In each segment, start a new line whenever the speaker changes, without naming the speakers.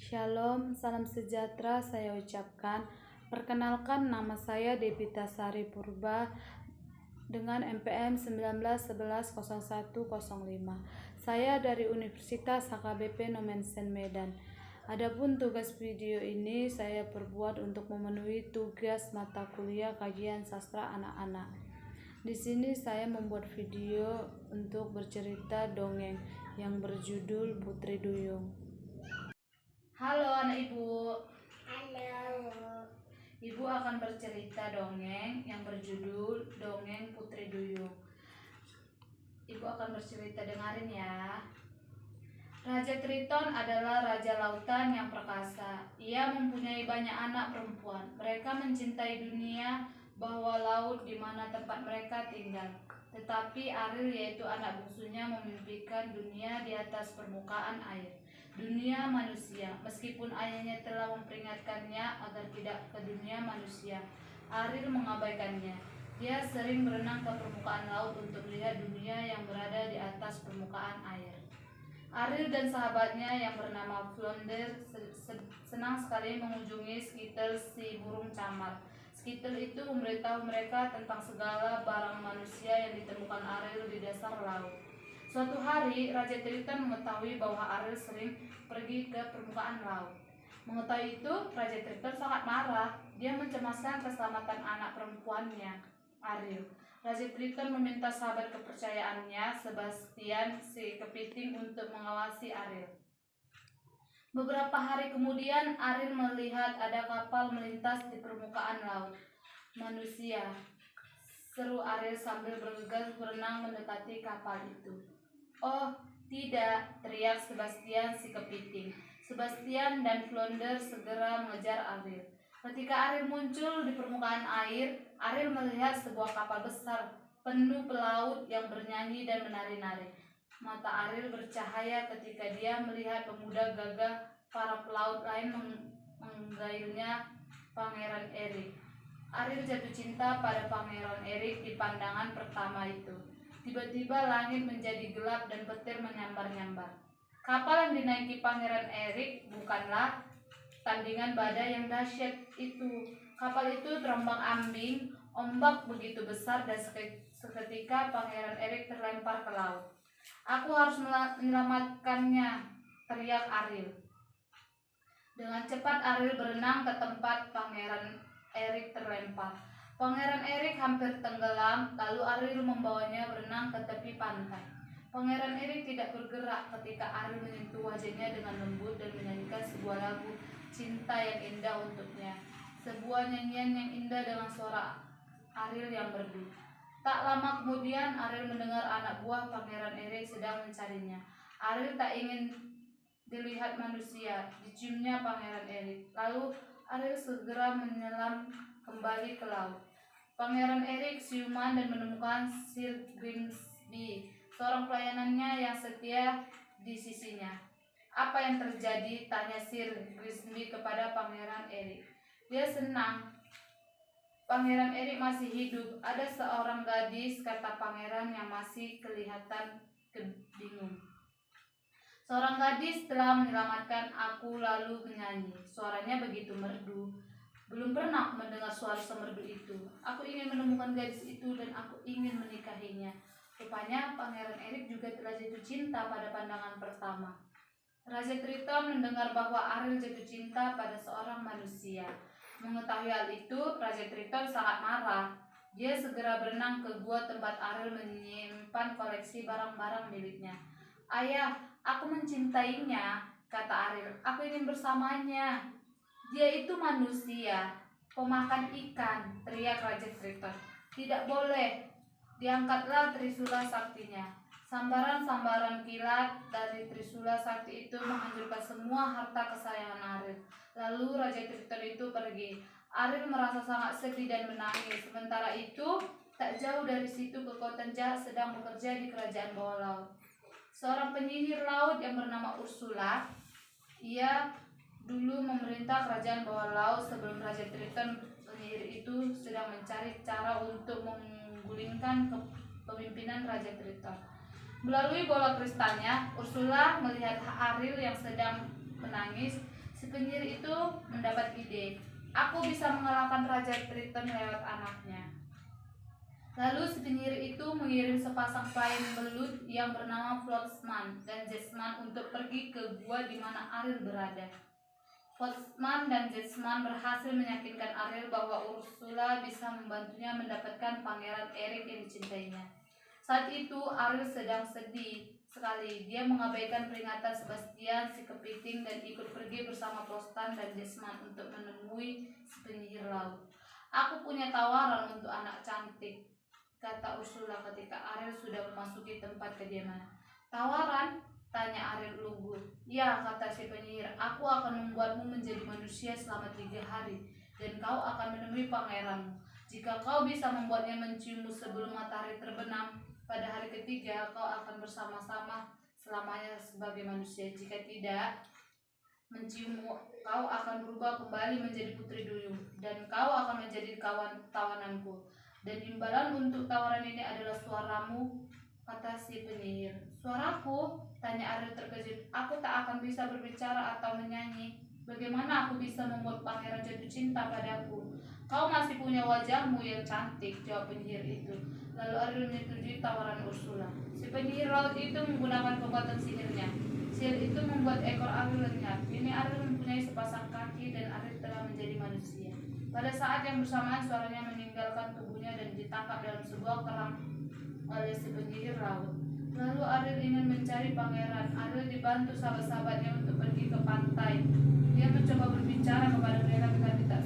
Shalom, salam sejahtera saya ucapkan. Perkenalkan, nama saya Devita Sari Purba dengan NPM 19110105. Saya dari Universitas HKBP Nomensen Medan. Adapun tugas video ini saya perbuat untuk memenuhi tugas mata kuliah kajian sastra anak-anak. Di sini saya membuat video untuk bercerita dongeng yang berjudul Putri Duyung. Halo anak ibu.
Halo.
Ibu akan bercerita dongeng yang berjudul Dongeng Putri Duyung. Ibu akan bercerita, dengarin ya. Raja Triton adalah raja lautan yang perkasa. Ia mempunyai banyak anak perempuan. Mereka mencintai dunia bahwa laut di mana tempat mereka tinggal. Tetapi Ariel, yaitu anak bungsunya, memimpikan dunia di atas permukaan air, dunia manusia. Meskipun ayahnya telah memperingatkannya agar tidak ke dunia manusia, Ariel mengabaikannya. Dia sering berenang ke permukaan laut untuk melihat dunia yang berada di atas permukaan air. Ariel dan sahabatnya yang bernama Flounder senang sekali mengunjungi Skittles, si burung camar. Skittles itu memberitahu mereka tentang segala barang manusia yang ditemukan Ariel di dasar laut. Suatu hari, Raja Triton mengetahui bahwa Ariel sering pergi ke permukaan laut. Mengetahui itu, Raja Triton sangat marah. Dia mencemaskan keselamatan anak perempuannya, Ariel. Raja Triton meminta sahabat kepercayaannya, Sebastian si kepiting, untuk mengawasi Ariel. Beberapa hari kemudian, Ariel melihat ada kapal melintas di permukaan laut. Manusia, seru Ariel sambil bergegas berenang mendekati kapal itu. Oh, tidak, teriak Sebastian si kepiting. Sebastian dan Flounder segera mengejar Ariel. Ketika Ariel muncul di permukaan air, Ariel melihat sebuah kapal besar penuh pelaut yang bernyanyi dan menari-nari. Mata Ariel bercahaya ketika dia melihat pemuda gagah para pelaut lain menggailnya, Pangeran Erik. Ariel jatuh cinta pada Pangeran Erik di pandangan pertama itu. Tiba-tiba langit menjadi gelap dan petir menyambar-nyambar. Kapal yang dinaiki Pangeran Erik bukanlah tandingan badai yang dahsyat itu. Kapal itu terombang-ambing, ombak begitu besar dan seketika Pangeran Erik terlempar ke laut. Aku harus menyelamatkannya, teriak Ariel. Dengan cepat Ariel berenang ke tempat Pangeran Erik terlempar. Pangeran Erik hampir tenggelam, lalu Ariel membawanya berenang ke tepi pantai. Pangeran Erik tidak bergerak ketika Ariel menyentuh wajahnya dengan lembut dan menyanyikan sebuah lagu cinta yang indah untuknya. Sebuah nyanyian yang indah dengan suara Ariel yang merdu. Tak lama kemudian Ariel mendengar anak buah Pangeran Erik sedang mencarinya. Ariel tak ingin dilihat manusia, diciumnya Pangeran Erik. Lalu Ariel segera menyelam kembali ke laut. Pangeran Erik siuman dan menemukan Sir Grimsby, seorang pelayanannya yang setia di sisinya. Apa yang terjadi? Tanya Sir Grimsby kepada Pangeran Erik. Dia senang Pangeran Erik masih hidup. Ada seorang gadis, kata pangeran yang masih kelihatan bingung. Seorang gadis telah menyelamatkan aku, lalu menyanyi. Suaranya begitu merdu. Belum pernah mendengar suara semerdu itu. Aku ingin menemukan gadis itu dan aku ingin menikahinya. Rupanya Pangeran Erik juga telah jatuh cinta pada pandangan pertama. Raja Triton mendengar bahwa Ariel jatuh cinta pada seorang manusia. Mengetahui hal itu, Raja Triton sangat marah. Dia segera berenang ke gua tempat Ariel menyimpan koleksi barang-barang miliknya. Ayah, aku mencintainya, kata Ariel. Aku ingin bersamanya. Dia itu manusia, pemakan ikan, teriak Raja Triton. Tidak boleh. Diangkatlah trisula saktinya. Sambaran-sambaran kilat dari trisula sakti itu menghancurkan semua harta kesayangan Ariel. Lalu Raja Triton itu pergi. Ariel merasa sangat sedih dan menangis. Sementara itu, tak jauh dari situ kekuatan jahat sedang bekerja di kerajaan bawah laut. Seorang penyihir laut yang bernama Ursula, ia dulu memerintah kerajaan bawah laut sebelum Raja Triton. Penyihir itu sedang mencari cara untuk menggulingkan kepemimpinan Raja Triton. Melalui bola kristalnya, Ursula melihat Ariel yang sedang menangis. Si penyihir itu mendapat ide, aku bisa mengalahkan Raja Triton lewat anaknya. Lalu si penyihir itu mengirim sepasang pelayan belut yang bernama Flotsam dan Jetsam untuk pergi ke gua di mana Ariel berada. Flotsam dan Jetsam berhasil meyakinkan Ariel bahwa Ursula bisa membantunya mendapatkan Pangeran Eric yang dicintainya. Saat itu Ariel sedang sedih sekali. Dia mengabaikan peringatan Sebastian si kepiting dan ikut pergi bersama Flotsam dan Jetsam untuk menemui si penyihir laut. Aku punya tawaran untuk anak cantik, kata Ursula ketika Ariel sudah memasuki tempat kediaman. Tawaran? Tanya Ariel lugu. Ya, kata si penyihir, aku akan membuatmu menjadi manusia selama 3 hari, dan kau akan menemui pangeranmu. Jika kau bisa membuatnya menciummu sebelum matahari terbenam, pada hari ketiga kau akan bersama-sama selamanya sebagai manusia. Jika tidak menciummu, kau akan berubah kembali menjadi putri duyung, dan kau akan menjadi tawananku. Dan imbalan untuk tawaran ini adalah suaramu, kata si penyihir. Suaraku? Tanya Ariel terkejut. Aku tak akan bisa berbicara atau menyanyi. Bagaimana aku bisa membuat pangeran jatuh cinta padaku? Kau masih punya wajahmu yang cantik, jawab penyihir itu. Lalu Ariel menyetujui tawaran Ursula. Si penyihir laut itu menggunakan kekuatan sihirnya. Sihir itu membuat ekor Ariel lenyap. Kini Ariel mempunyai sepasang kaki dan Ariel telah menjadi manusia. Pada saat yang bersamaan suaranya meninggalkan tubuhnya dan ditangkap dalam sebuah kerang oleh si penyihir laut. Lalu Ariel ingin mencari pangeran. Ariel dibantu sahabat-sahabatnya untuk pergi ke pantai. Dia mencoba berbicara kepada mereka tetapi tak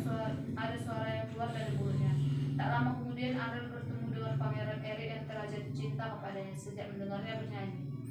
ada suara yang keluar dari mulutnya. Tak lama kemudian Ariel bertemu dengan Pangeran Eric yang telah jatuh cinta kepadanya sejak mendengarnya bernyanyi.